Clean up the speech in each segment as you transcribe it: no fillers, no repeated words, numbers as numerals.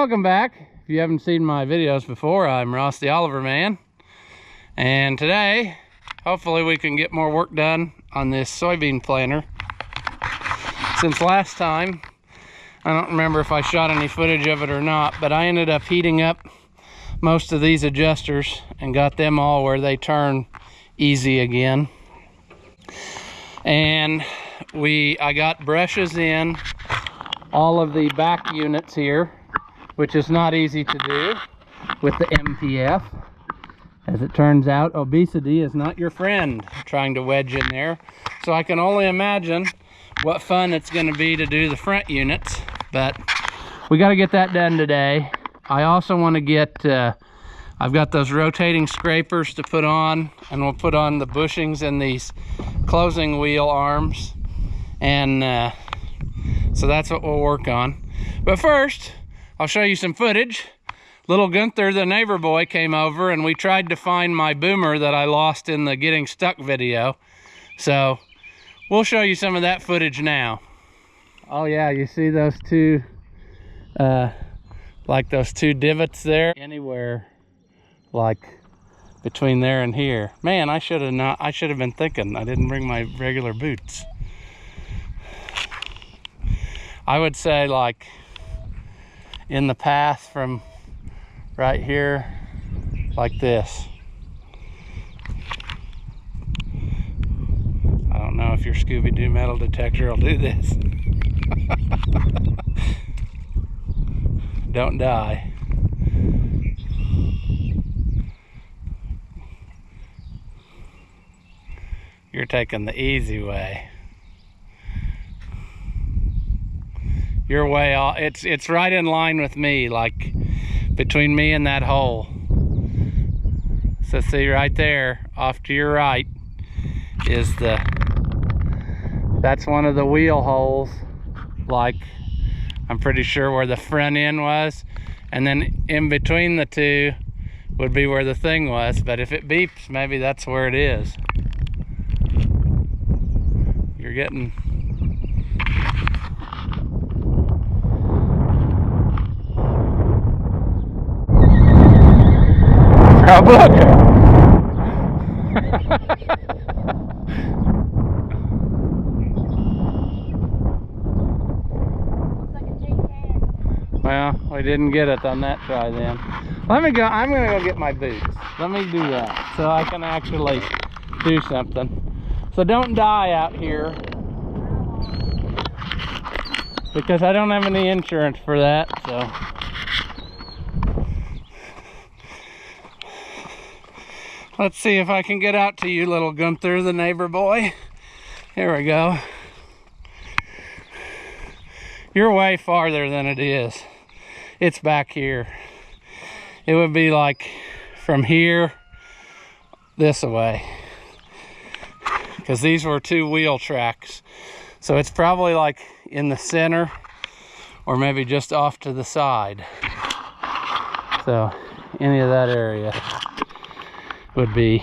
Welcome back. If you haven't seen my videos before, I'm Ross the Oliver Man. And today, hopefully we can get more work done on this soybean planter. Since last time, I don't remember if I shot any footage of it or not, but I ended up heating up most of these adjusters and got them all where they turn easy again. And I got brushes in all of the back units here, which is not easy to do with the MPF. As it turns out, obesity is not your friend trying to wedge in there. So I can only imagine what fun it's going to be to do the front units, but we got to get that done today. I also want to get, I've got those rotating scrapers to put on, and we'll put on the bushings and these closing wheel arms. And so that's what we'll work on. But first, I'll show you some footage. Little Gunther, the neighbor boy, came over and we tried to find my boomer that I lost in the getting stuck video. So we'll show you some of that footage now. Oh yeah, you see those two, like those two divots there? Anywhere like between there and here. Man, I should have been thinking. I didn't bring my regular boots. I would say like in the path from right here, like this. I don't know if your Scooby-Doo metal detector will do this. Don't die. You're taking the easy way. You're way off. It's right in line with me, like between me and that hole. So see right there, off to your right, is that's one of the wheel holes. Like, I'm pretty sure where the front end was. And then in between the two would be where the thing was. But if it beeps, maybe that's where it is. You're getting... Oh, look! Well, we didn't get it on that try then. Let me go. I'm going to go get my boots. Let me do that so I can actually do something. So don't die out here, because I don't have any insurance for that. So. Let's see if I can get out to you, little Gunther, the neighbor boy. Here we go. You're way farther than it is. It's back here. It would be like from here this way, because these were two wheel tracks. So it's probably like in the center or maybe just off to the side. So any of that area would be,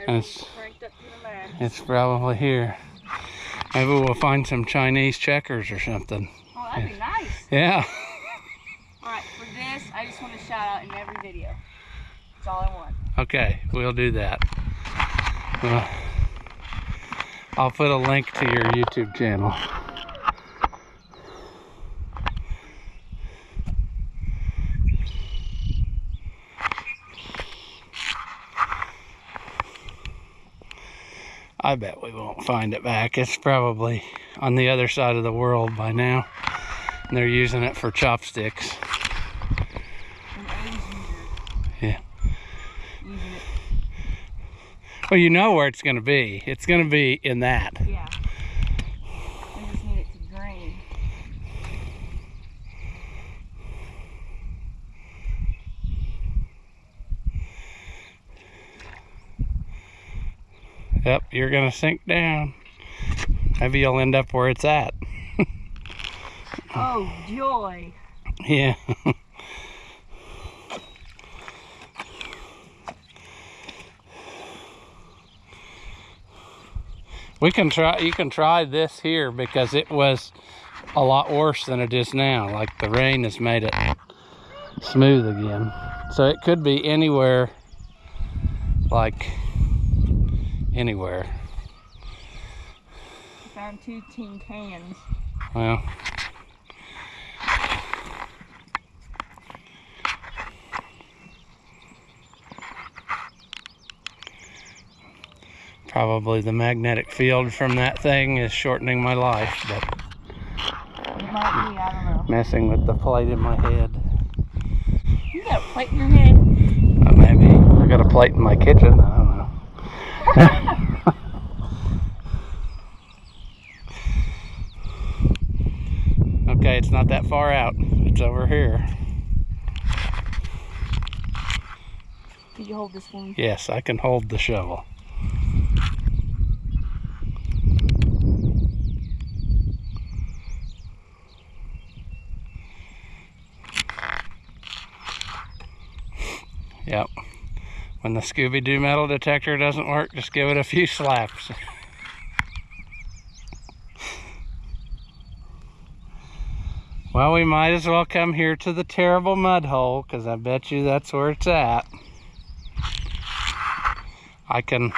and it's probably here. Maybe we'll find some Chinese checkers or something. Oh, that'd be nice. Yeah. Alright, for this, I just want to shout out in every video. That's all I want. Okay, we'll do that. Well, I'll put a link to your YouTube channel. I bet we won't find it back. It's probably on the other side of the world by now. And they're using it for chopsticks. Yeah. Well, you know where it's going to be. It's going to be in that. Yeah. I just need it to drain. Yep, you're gonna sink down. Maybe you'll end up where it's at. Oh, joy. Yeah. We can try, you can try this here because it was a lot worse than it is now. Like the rain has made it smooth again. So it could be anywhere, like anywhere. I found 2 tin cans. Well, probably the magnetic field from that thing is shortening my life, but It might be, I don't know. messing with the plate in my head. You got a plate in your head? Maybe. I got a plate in my kitchen, I don't know. Okay, it's not that far out. It's over here. Did you hold this for me? Yes, I can hold the shovel. Yep. When the Scooby-Doo metal detector doesn't work, just give it a few slaps. Well, we might as well come here to the terrible mud hole, because I bet you that's where it's at. I can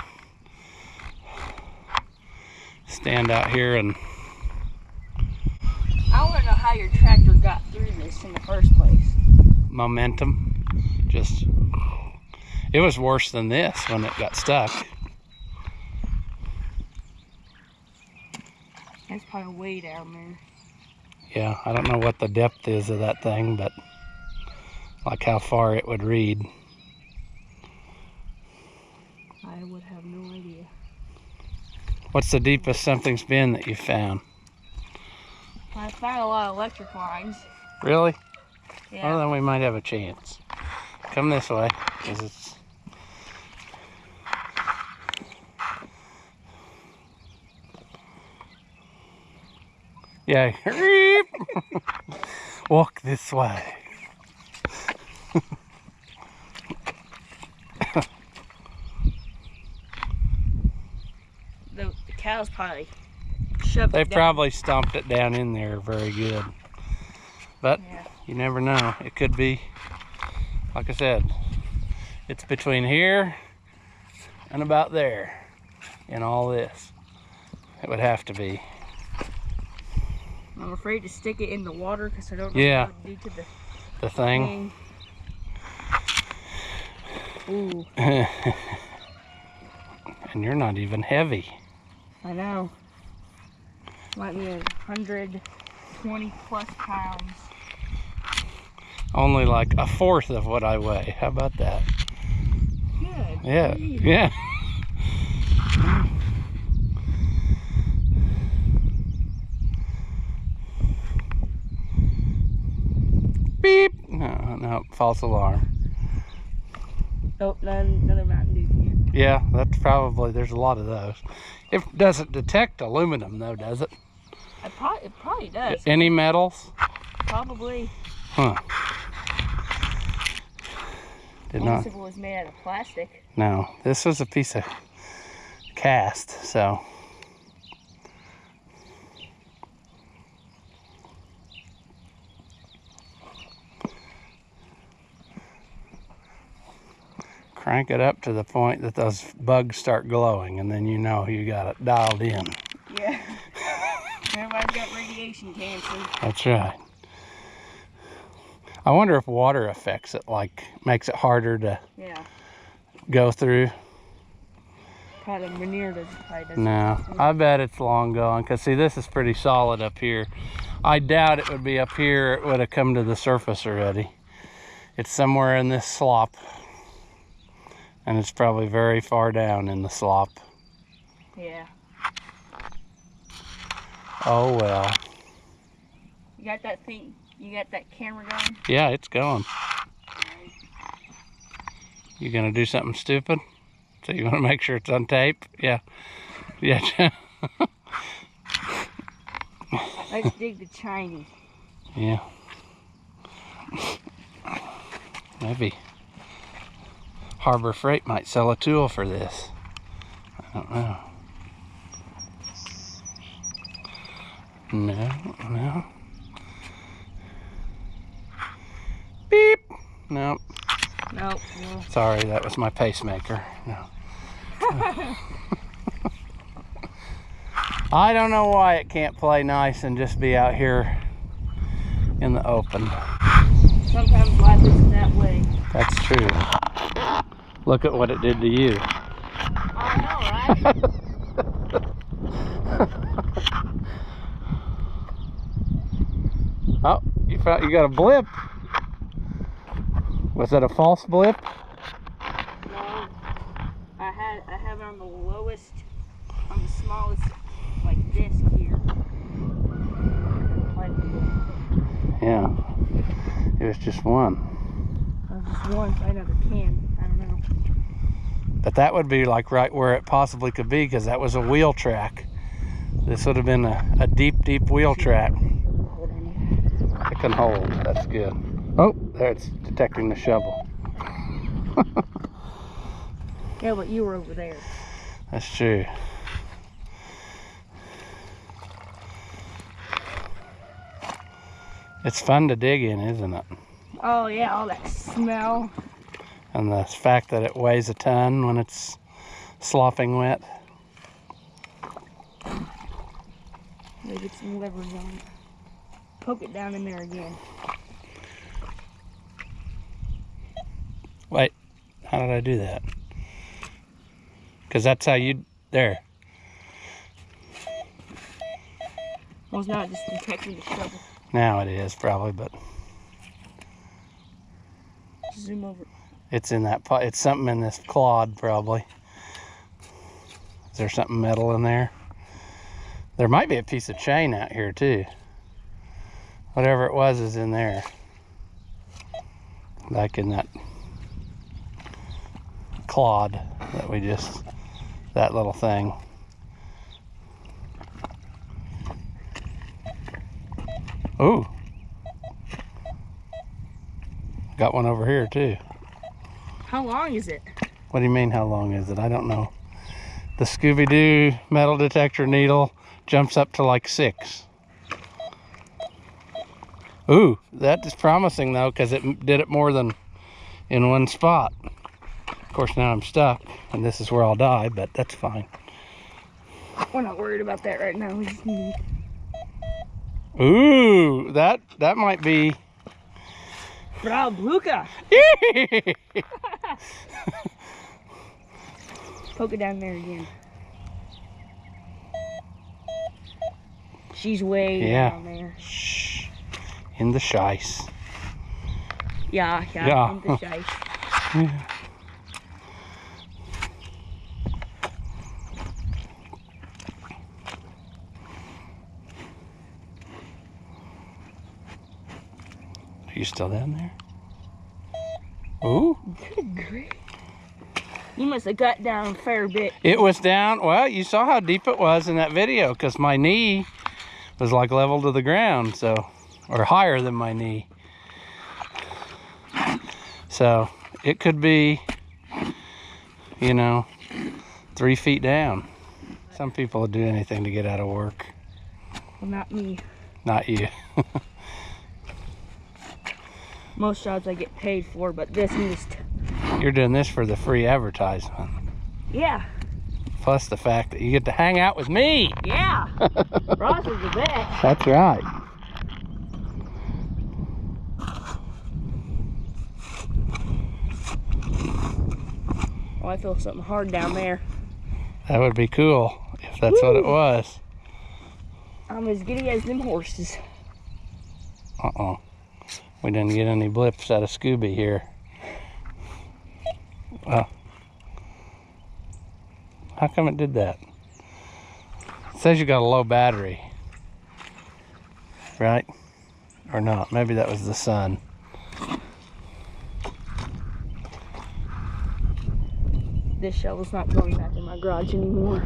stand out here and... I want to know how your tractor got through this in the first place. Momentum. Just... It was worse than this when it got stuck. That's probably way down there. Yeah, I don't know what the depth is of that thing, but like how far it would read. I would have no idea. What's the deepest something's been that you found? I found a lot of electric lines. Really? Yeah. Well, then we might have a chance. Come this way, because it's... Yeah, walk this way. The cows probably shoved They it down. probably stomped it down in there very good. But Yeah. you never know. It could be, like I said, it's between here and about there in all this. It would have to be. I'm afraid to stick it in the water because I don't know Yeah. what it would do to The thing. Ooh, And you're not even heavy. I know. Might be 120 plus pounds. Only like a fourth of what I weigh. How about that? Good. Yeah, Jeez. yeah. Beep. No, false alarm. Oh, another Mountain Dew can. Yeah, that's probably, there's a lot of those. It doesn't detect aluminum though, does it? It probably does. Any metals? Probably. Huh. Did Unless not. if it was made out of plastic. No, this was a piece of cast, so. Crank it up to the point that those bugs start glowing, and then you know you got it dialed in. Yeah. Everybody's got radiation cancer. That's right. I wonder if water affects it, like makes it harder to Yeah. go through. Probably the veneer doesn't. No, I bet it's long gone, because see, this is pretty solid up here. I doubt it would be up here. It would have come to the surface already. It's somewhere in this slop, and it's probably very far down in the slop. Yeah. Oh well. You got that thing? You got that camera going? Yeah, it's going. You gonna do something stupid? So you want to make sure it's on tape? Yeah. Yeah. Let's dig the Chinese. Yeah. Maybe Harbor Freight might sell a tool for this. I don't know. No, no. Beep. No. Nope. No. Sorry, that was my pacemaker. No. I don't know why it can't play nice and just be out here in the open. Sometimes life isn't that way. That's true. Look at what it did to you. I know, right? Oh, you got a blip. Was that a false blip? No. I have it on the lowest, on the smallest, like disc here. Yeah. It was just one. Just one, so I never can. I don't know. But that would be like right where it possibly could be, because that was a wheel track. This would have been a deep, deep wheel track. It can hold. That's good. Oh, there it's detecting the shovel. Yeah, but you were over there. That's true. It's fun to dig in, isn't it? Oh yeah, all that smell. And the fact that it weighs a ton when it's slopping wet. Maybe get some levers on it. Poke it down in there again. Wait, how did I do that? Because that's how you, there. Well, it's not just detecting the shovel. Now it is probably, but Zoom over. it's in that pot. It's something in this clod probably. Is there something metal in there? There might be a piece of chain out here too. Whatever it was is in there. Like in that clod that we just, that little thing. Ooh. Got one over here too. How long is it? What do you mean, how long is it? I don't know. The Scooby-Doo metal detector needle jumps up to like 6. Ooh, that is promising though, because it did it more than in one spot. Of course, now I'm stuck, and this is where I'll die, but that's fine. We're not worried about that right now. We just need... Ooh, that might be... Braublüka. Poke it down there again. She's way down there. Shh. In the shice. Yeah, Yeah. in the shice. Yeah. Are you still down there? Ooh. Good grief. You must have got down a fair bit. It was down, well, you saw how deep it was in that video, because my knee was like level to the ground, so, or higher than my knee. So it could be, you know, 3 feet down. Some people would do anything to get out of work. Well, not me. Not you. Most jobs I get paid for, but this is just... You're doing this for the free advertisement. Yeah. Plus the fact that you get to hang out with me. Yeah. Ross is the best. That's right. Oh, I feel something hard down there. That would be cool if that's what it was. I'm as giddy as them horses. Uh-oh. We didn't get any blips out of Scooby here. Well, how come it did that? It says you got a low battery, right? Or not? Maybe that was the sun. This shovel's not going back in my garage anymore.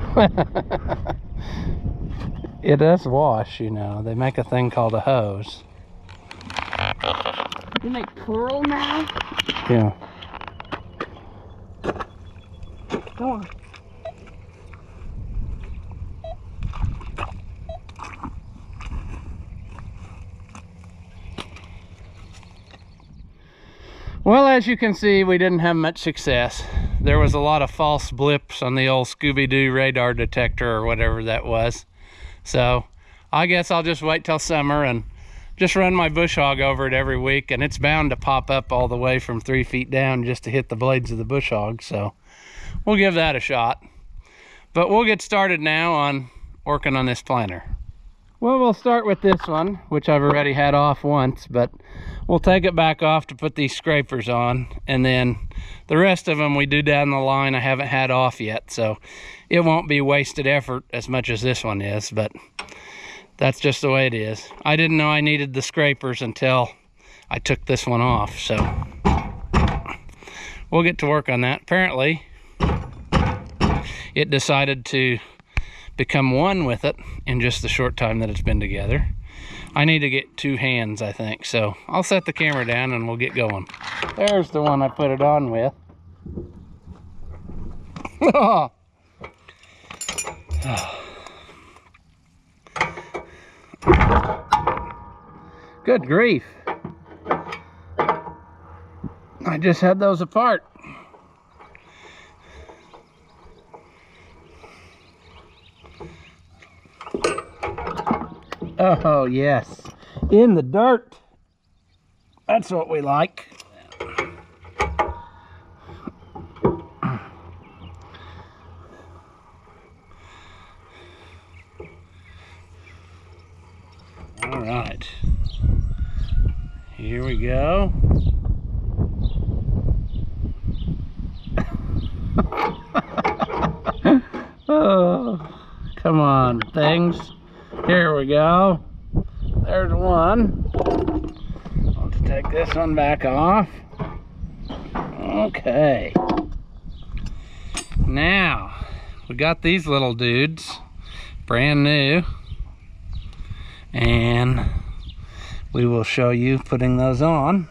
It does wash, you know. They make a thing called a hose. You make plural now? Yeah. Go on. Well, as you can see, we didn't have much success. There was a lot of false blips on the old Scooby-Doo radar detector or whatever that was. So I guess I'll just wait till summer and just run my bush hog over it every week, and it's bound to pop up all the way from 3 feet down just to hit the blades of the bush hog. So we'll give that a shot. But we'll get started now on working on this planter. Well, we'll start with this one, which I've already had off once, but we'll take it back off to put these scrapers on, and then the rest of them we do down the line I haven't had off yet, so it won't be wasted effort as much as this one is, but that's just the way it is. I didn't know I needed the scrapers until I took this one off, so we'll get to work on that. Apparently, it decided to become one with it in just the short time that it's been together. I need to get 2 hands, I think, so I'll set the camera down and we'll get going. There's the one I put it on with. Good grief. I just had those apart. Oh, yes. In the dirt. That's what we like. All right. Here we go. Oh, come on, things. Here we go. There's one. I'll just take this one back off. Okay. Now, we got these little dudes, brand new. And we will show you putting those on.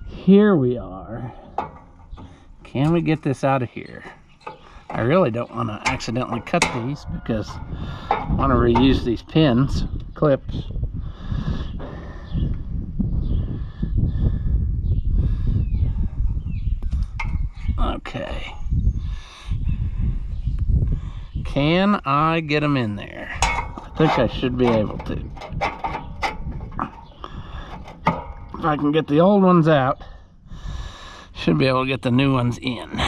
Here we are. Can we get this out of here? I really don't want to accidentally cut these because I want to reuse these pins, clips. Okay. Can I get them in there? I think I should be able to. If I can get the old ones out, should be able to get the new ones in.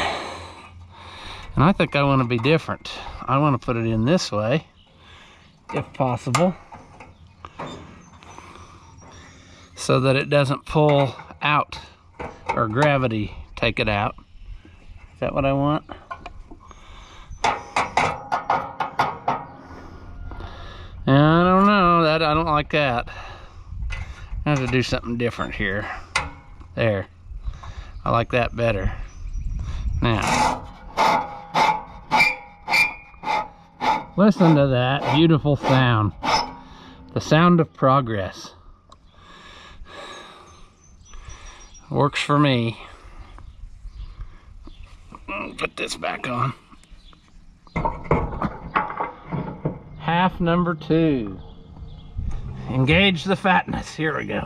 And I think I want to be different. I want to put it in this way, if possible, so that it doesn't pull out or gravity take it out. Is that what I want? I don't know. I don't like that. I have to do something different here. There. I like that better. Now, listen to that beautiful sound. The sound of progress. Works for me. Put this back on. Half number 2. Engage the fatness. Here we go.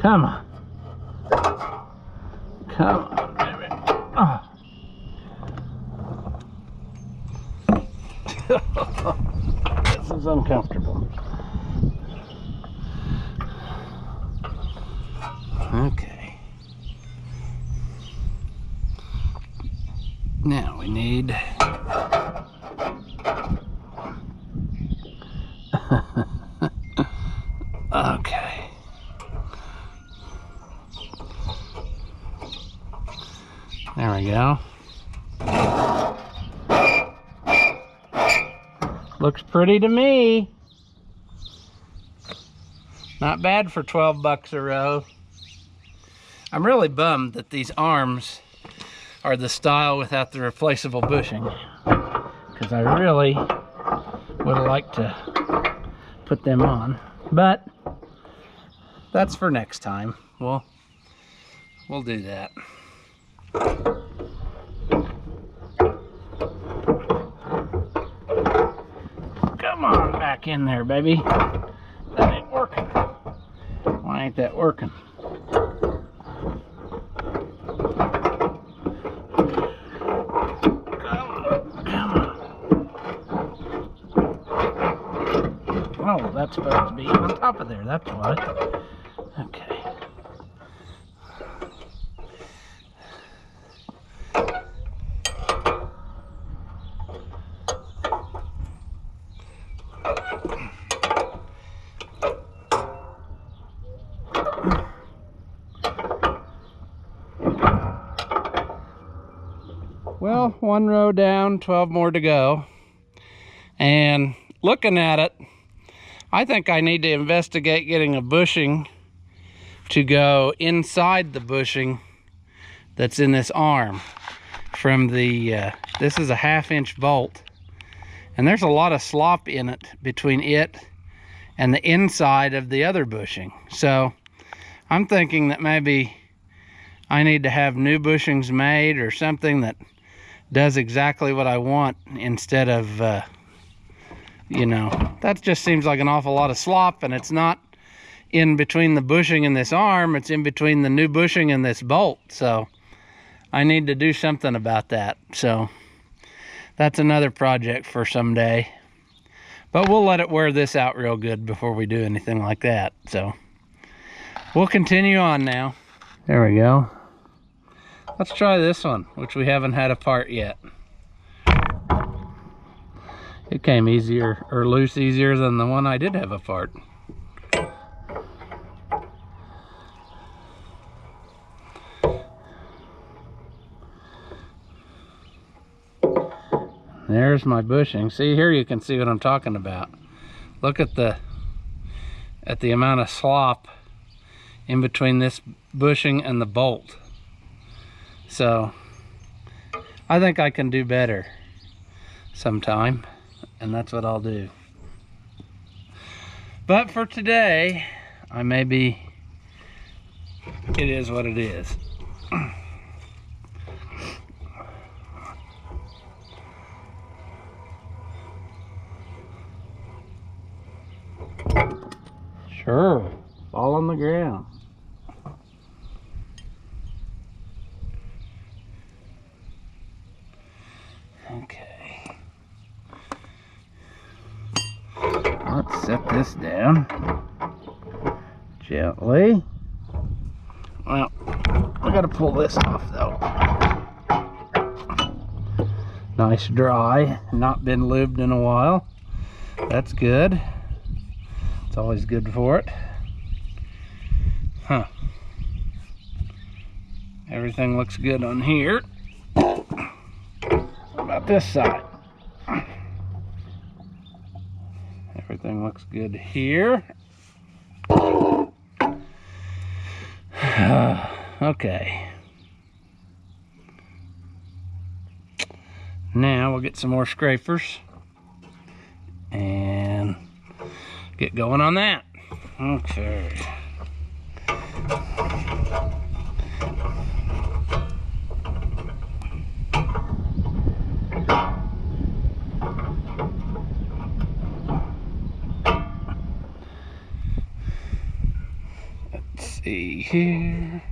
Come on. Come on, baby. Oh. This is uncomfortable. Okay. Now we need okay. There we go. Looks pretty to me. Not bad for 12 bucks a row. I'm really bummed that these arms are the style without the replaceable bushing, because I really would have liked to put them on, but that's for next time. We'll do that. Come on back in there, baby. That ain't working. Why ain't that working? Oh, that's supposed to be on top of there, that's why. Okay. Well, one row down, 12 more to go. And looking at it, I think I need to investigate getting a bushing to go inside the bushing that's in this arm from the, this is a 1/2 inch bolt. And there's a lot of slop in it between it and the inside of the other bushing. So I'm thinking that maybe I need to have new bushings made or something that does exactly what I want instead of, you know, that just seems like an awful lot of slop, and it's not in between the bushing and this arm, it's in between the new bushing and this bolt. So I need to do something about that. So that's another project for someday. But we'll let it wear this out real good before we do anything like that. So we'll continue on now. There we go. Let's try this one, which we haven't had apart yet. It came easier, or loose easier than the one I did have apart. There's my bushing. See, here you can see what I'm talking about. Look at the amount of slop in between this bushing and the bolt. So I think I can do better sometime, and that's what I'll do. But for today, it is what it is. Sure, fall on the ground. Okay. Let's set this down gently. Well, I gotta pull this off though. Nice dry, not been lubed in a while. That's good. It's always good for it. Huh. Everything looks good on here. What about this side? Everything looks good here. Okay. Now we'll get some more scrapers and get going on that. Okay. Let's see here.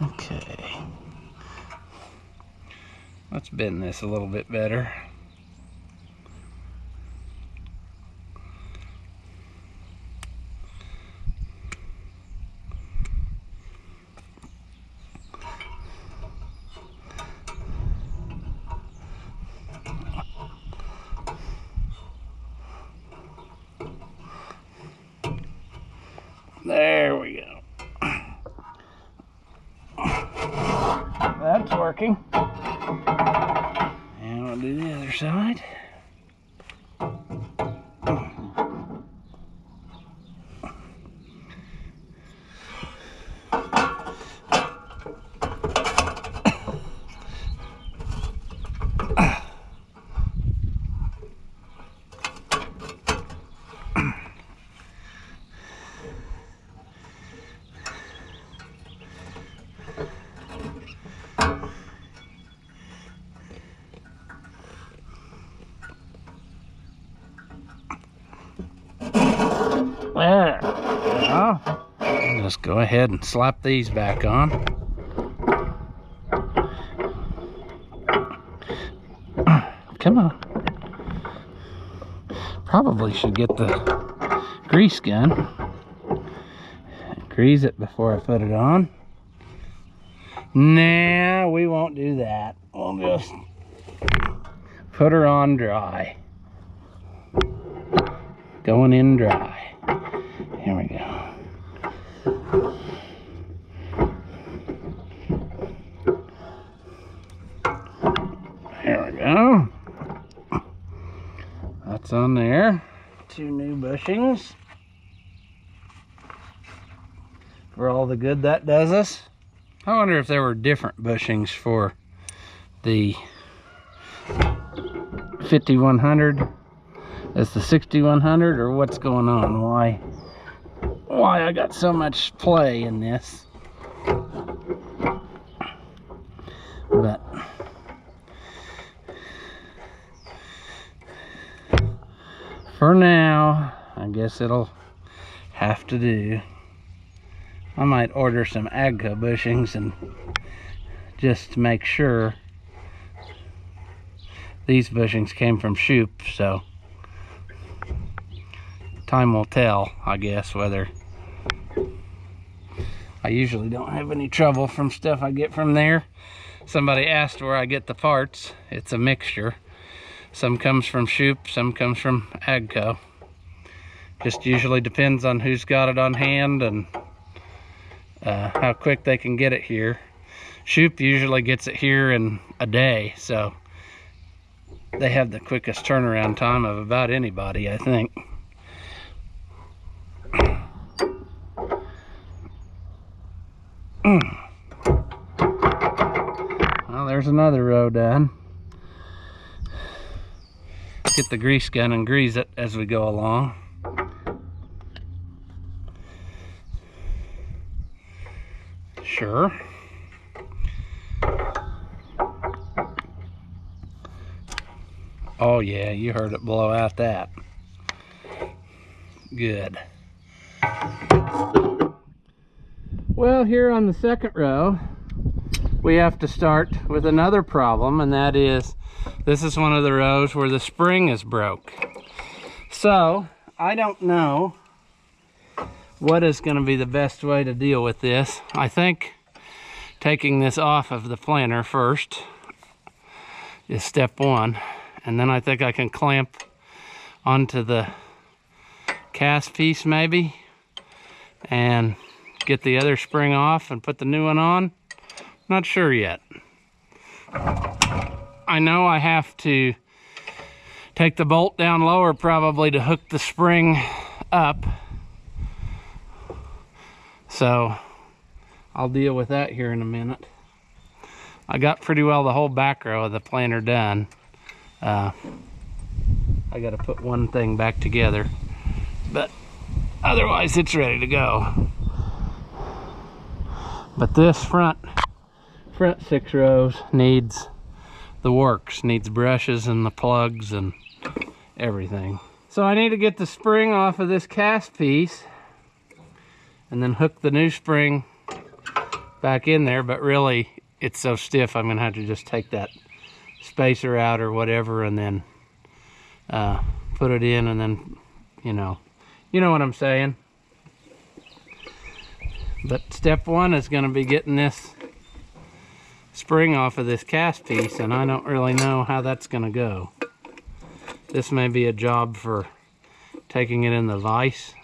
Okay. Let's bend this a little bit better. There we go. That's working. And we'll do the other side. There. Well, just go ahead and slap these back on. Come on. Probably should get the grease gun. Grease it before I put it on. Nah, we won't do that. We'll just put her on dry. Going in dry. Here we go. There we go. That's on there. 2 new bushings. For all the good that does us. I wonder if there were different bushings for the 5100 as the 6100, or what's going on. Why I got so much play in this. But for now, I guess it'll have to do. I might order some Agco bushings and just to make sure. These bushings came from Shoop, so time will tell, I guess, whether. I usually don't have any trouble from stuff I get from there. Somebody asked where I get the parts. It's a mixture. Some comes from Shoop, some comes from Agco. Just usually depends on who's got it on hand and how quick they can get it here. Shoop usually gets it here in a day, so they have the quickest turnaround time of about anybody, I think. Well, there's another row done. Get the grease gun and grease it as we go along. Sure. Oh yeah, you heard it blow out that. Good. Well, here on the second row, we have to start with another problem, and that is, this is one of the rows where the spring is broke. So, I don't know what is going to be the best way to deal with this. I think taking this off of the planter first is step one, and then I think I can clamp onto the cast piece maybe and get the other spring off and put the new one on. Not sure yet. I know I have to take the bolt down lower probably to hook the spring up. So I'll deal with that here in a minute. I got pretty well the whole back row of the planter done. I got to put one thing back together, but otherwise it's ready to go. But this front 6 rows needs the works, needs brushes and the plugs and everything. So I need to get the spring off of this cast piece and then hook the new spring back in there, but really it's so stiff I'm gonna have to just take that spacer out or whatever and then put it in, and then you know what I'm saying. But step one is going to be getting this spring off of this cast piece, and I don't really know how that's going to go. This may be a job for taking it in the vise.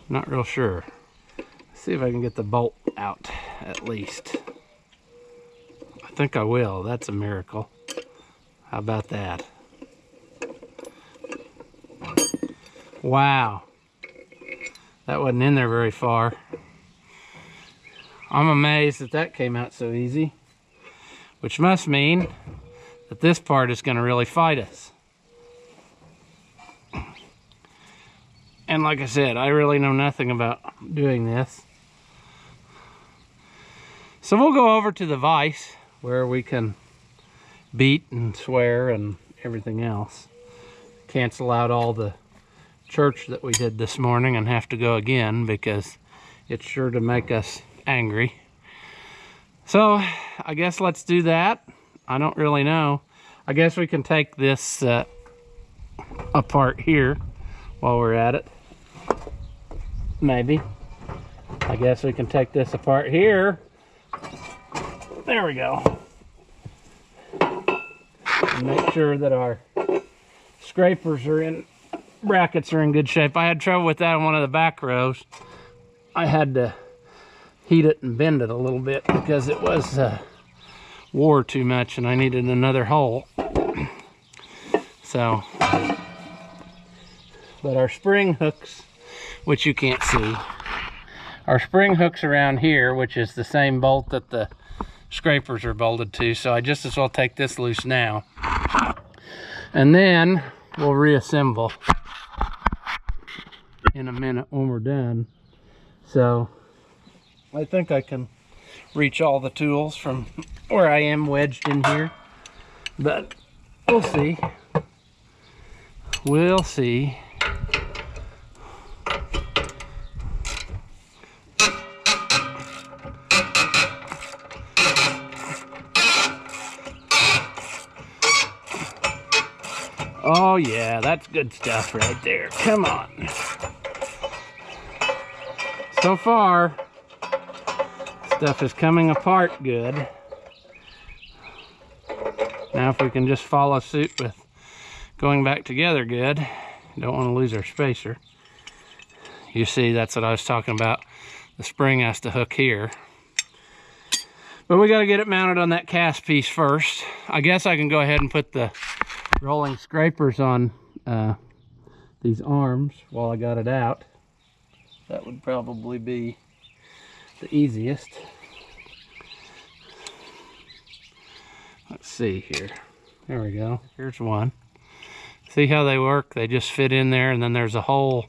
Not real sure. Let's see if I can get the bolt out at least. I think I will. That's a miracle. How about that? Wow. That wasn't in there very far. I'm amazed that that came out so easy, which must mean that this part is going to really fight us. And like I said, I really know nothing about doing this. So we'll go over to the vise where we can beat and swear and everything else. Cancel out all the church that we did this morning and have to go again because it's sure to make us angry. So I guess let's do that. I don't really know. I guess we can take this apart here while we're at it. Maybe. I guess we can take this apart here. There we go. And make sure that our scrapers are in, brackets are in good shape. I had trouble with that on one of the back rows. I had to heat it and bend it a little bit because it was wore too much and I needed another hole. So, but our spring hooks, which you can't see, our spring hooks around here, which is the same bolt that the scrapers are bolted to, so I just as well take this loose now. And then we'll reassemble in a minute when we're done. So I think I can reach all the tools from where I am wedged in here, but we'll see. We'll see. Oh yeah, that's good stuff right there. Come on. So far, stuff is coming apart good. Now if we can just follow suit with going back together good. Don't want to lose our spacer. You see, that's what I was talking about. The spring has to hook here. But we got to get it mounted on that cast piece first. I guess I can go ahead and put the rolling scrapers on these arms while I got it out. That would probably be the easiest. Let's see here. There we go. Here's one. See how they work? They just fit in there, and then there's a hole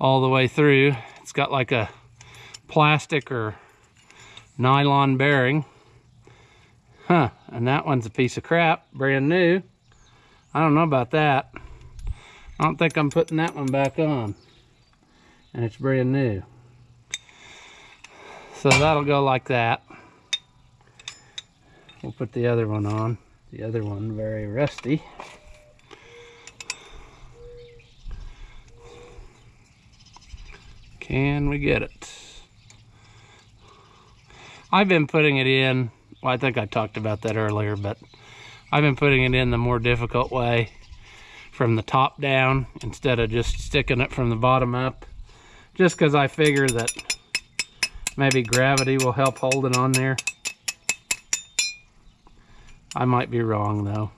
all the way through. It's got like a plastic or nylon bearing. Huh, and that one's a piece of crap, brand new. I don't know about that. I don't think I'm putting that one back on. And it's brand new. So that'll go like that. We'll put the other one on. The other one very rusty. Can we get it? I've been putting it in, well, I think I talked about that earlier, but I've been putting it in the more difficult way, from the top down instead of just sticking it from the bottom up, just because I figure that maybe gravity will help hold it on there. I might be wrong though.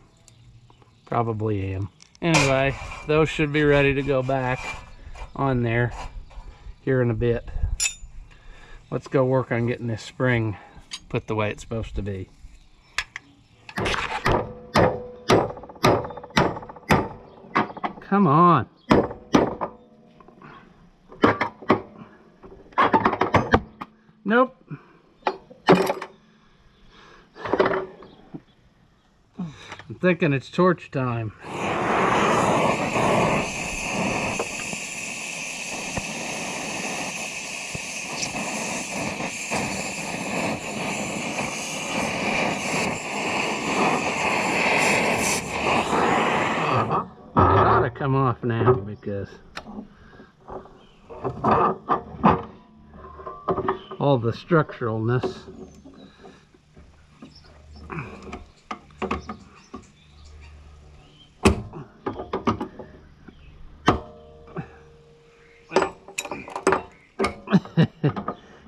Probably am. Anyway, those should be ready to go back on there here in a bit. Let's go work on getting this spring put the way it's supposed to be. Come on. Nope. I'm thinking it's torch time. Come off now because all the structuralness.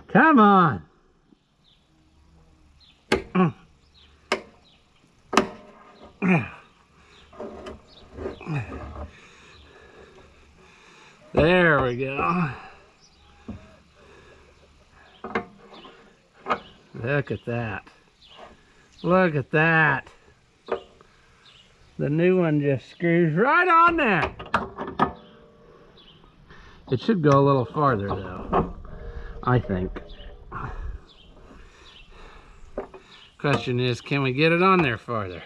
Come on. There we go. Look at that. Look at that. The new one just screws right on there. It should go a little farther though, I think. Question is, can we get it on there farther?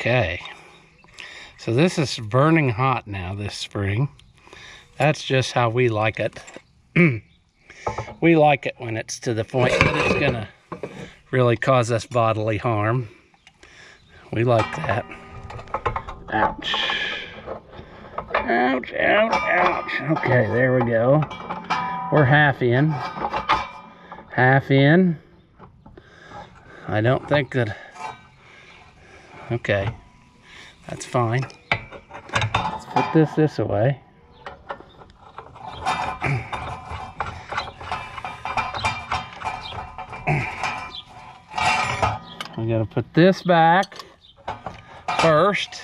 Okay. So this is burning hot now this spring. That's just how we like it. We like it when it's to the point that it's gonna really cause us bodily harm. We like that. Ouch. Ouch, ouch, ouch. Okay, there we go. We're half in. Half in. I don't think that... Okay, that's fine. Let's put this away. We gotta put this back first.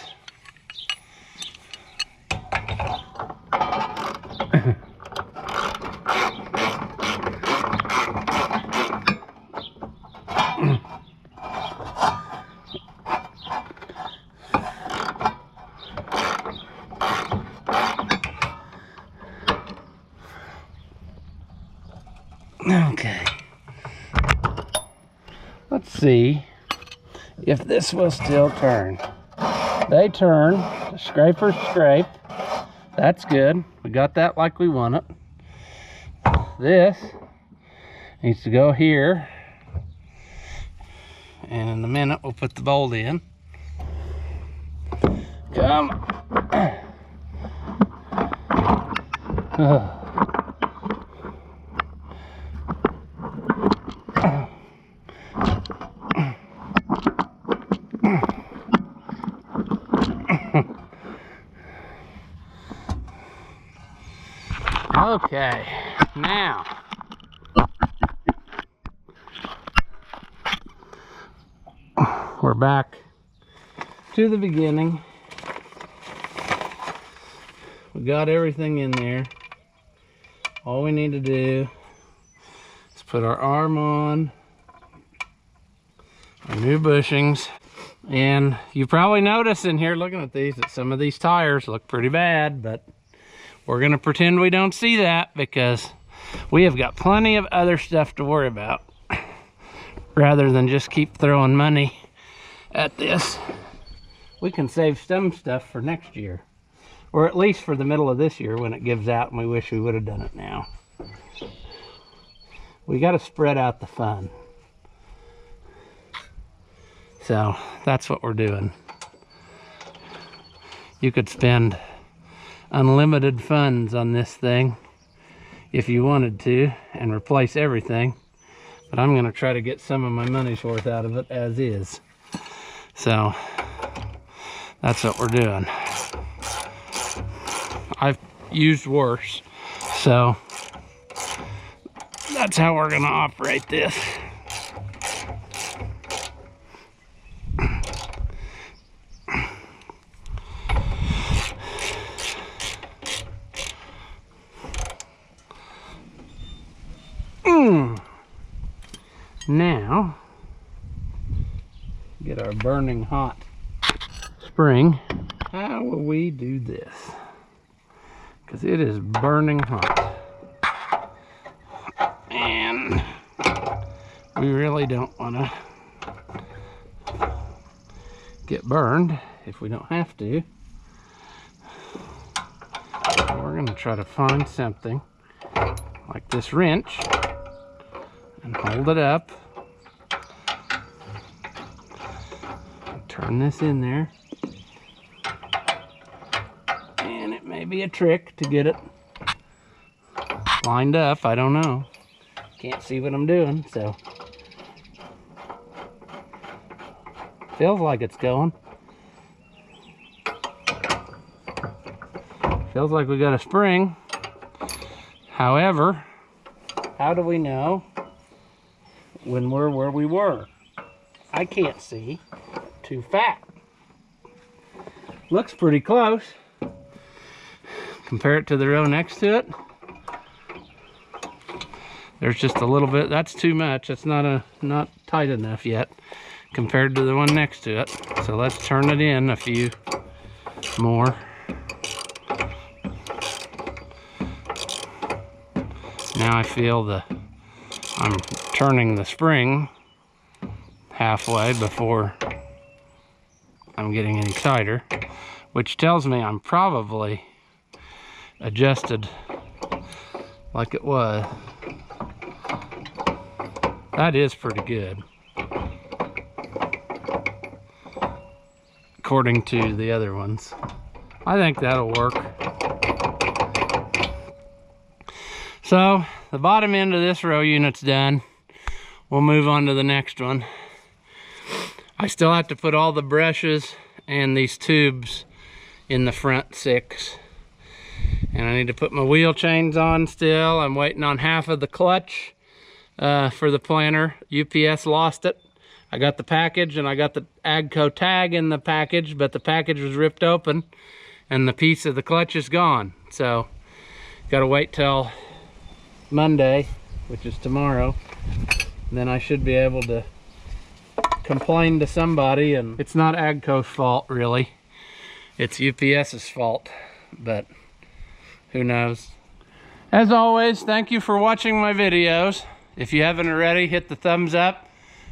Okay. Let's see if this will still turn. They turn. The scrapers scrape. That's good. We got that like we want it. This needs to go here. And in a minute we'll put the bolt in. Come. Okay, now we're back to the beginning. We got everything in there. All we need to do is put our arm on, our new bushings, and you probably notice in here looking at these that some of these tires look pretty bad, but we're gonna pretend we don't see that because we have got plenty of other stuff to worry about rather than just keep throwing money at this. We can save some stuff for next year, or at least for the middle of this year when it gives out and we wish we would have done it now. We got to spread out the fun. So that's what we're doing. You could spend unlimited funds on this thing if you wanted to and replace everything, but I'm going to try to get some of my money's worth out of it as is. So that's what we're doing. I've used worse, so that's how we're going to operate this. Now, get our burning hot spring. How will we do this? Because it is burning hot. And we really don't want to get burned if we don't have to. So we're going to try to find something like this wrench and hold it up. Turn this in there. And it may be a trick to get it lined up. I don't know. Can't see what I'm doing, so. Feels like it's going. Feels like we got a spring. However, how do we know when we're where we were? I can't see. Too fat. Looks pretty close. Compare it to the row next to it. There's just a little bit. That's too much. That's not tight enough yet compared to the one next to it. So let's turn it in a few more. Now I feel I'm turning the spring halfway before I'm getting any tighter, which tells me I'm probably adjusted like it was. That is pretty good, according to the other ones. I think that'll work. So the bottom end of this row unit's done. We'll move on to the next one. I still have to put all the brushes and these tubes in the front 6. And I need to put my wheel chains on still. I'm waiting on half of the clutch for the planter. UPS lost it. I got the package and I got the AGCO tag in the package, but the package was ripped open and the piece of the clutch is gone. So gotta wait till Monday, which is tomorrow. Then I should be able to complain to somebody, and it's not AGCO's fault really. It's UPS's fault, but who knows. As always, thank you for watching my videos. If you haven't already, hit the thumbs up.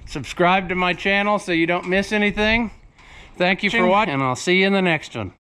Subscribe to my channel so you don't miss anything. Thank you for watching, and I'll see you in the next one.